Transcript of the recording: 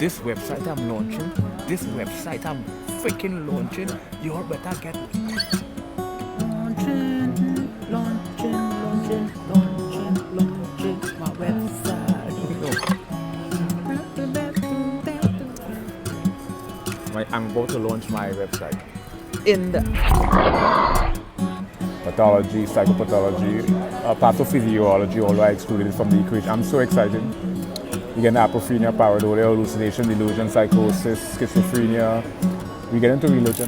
this website I'm launching, this website I'm freaking launching, you all better get launching my website. I'm about to launch my website. In the pathology, psychopathology, pathophysiology, although I excluded it from the equation. I'm so excited. We get into apophenia, pareidolia, hallucination, delusion, psychosis, schizophrenia. We get into religion.